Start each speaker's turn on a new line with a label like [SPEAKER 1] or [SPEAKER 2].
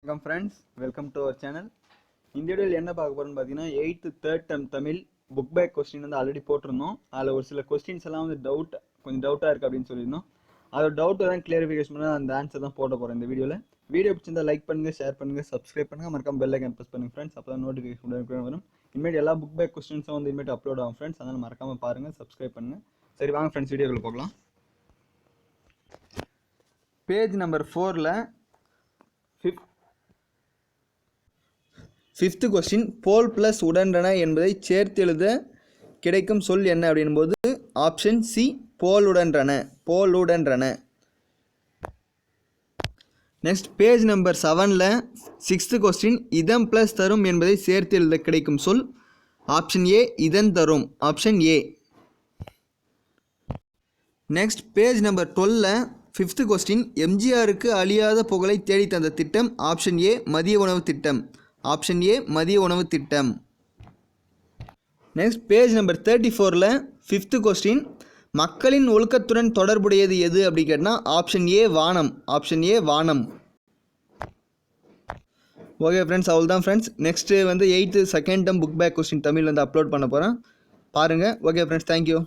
[SPEAKER 1] Welcome friends, welcome to our channel. இந்த வீடியோல என்ன பார்க்க போறோம்னு பாத்தீங்கன்னா 8th third term Tamil book back question வந்து ஆல்ரெடி போட்டுறோம். அதுல ஒரு சில क्वेश्चंस எல்லாம் வந்து கொஞ்சம் டவுட்டா இருக்கு அப்படினு சொல்லிருந்தோம். அதோட டவுட் தான் கிளியரிஃபிகேஷன் பண்ண அந்த ஆன்சர் தான் போட போறோம் இந்த வீடியோல. வீடியோ பிடிச்சிருந்தா லைக் பண்ணுங்க, ஷேர் பண்ணுங்க, சப்ஸ்கிரைப் பண்ணுங்க, மறக்காம பெல் ஐகான் பிரஸ் பண்ணுங்க फ्रेंड्स. அப்பதான் நோட்டிஃபிகேஷன் உடனே வரும். இனிமேல் எல்லா புக் பேக் क्वेश्चंसும் வந்து இனிமேல் அப்லோட் ஆகும் फ्रेंड्स. அதனால மறக்காம பாருங்க, சப்ஸ்கிரைப் பண்ணுங்க. சரி வாங்க फ्रेंड्स வீடியோக்குள்ள போகலாம். பேஜ் நம்பர் 4ல ஃபிஃப்த் கொஸ்டின் போல் பிளஸ் உடன்றன என்பதை சேர்த்து எழுத கிடைக்கும் சொல் என்ன அப்படின்போது ஆப்ஷன் சி போலுடன்றன. நெக்ஸ்ட் பேஜ் நம்பர் 7ல சிக்ஸ்த் கொஸ்டின் இதம் பிளஸ் தரும் என்பதை சேர்த்து எழுத கிடைக்கும் சொல் ஆப்ஷன் ஏ இதன் தரும். Option A. Next page number 12ல ஃபிஃப்த் கொஸ்டின் எம்ஜிஆருக்கு அழியாத புகழை தேடி தந்த திட்டம் ஆப்ஷன் ஏ மதிய உணவு திட்டம். ஆப்ஷன் ஏ மதிய உணவு திட்டம். நெக்ஸ்ட் பேஜ் நம்பர் 34ல ஃபிஃப்த் கொஸ்டின் மக்களின் ஒழுக்கத்துடன் தொடர்புடையது எது அப்படி கேட்டால் ஆப்ஷன் ஏ வானம். ஆப்ஷன் ஏ வானம். ஓகே ஃப்ரெண்ட்ஸ், அவ்வளோதான் ஃப்ரெண்ட்ஸ். நெக்ஸ்ட்டு வந்து 8th second term book back question Tamil வந்து அப்லோட் பண்ண போகிறேன், பாருங்கள். Okay friends, thank you.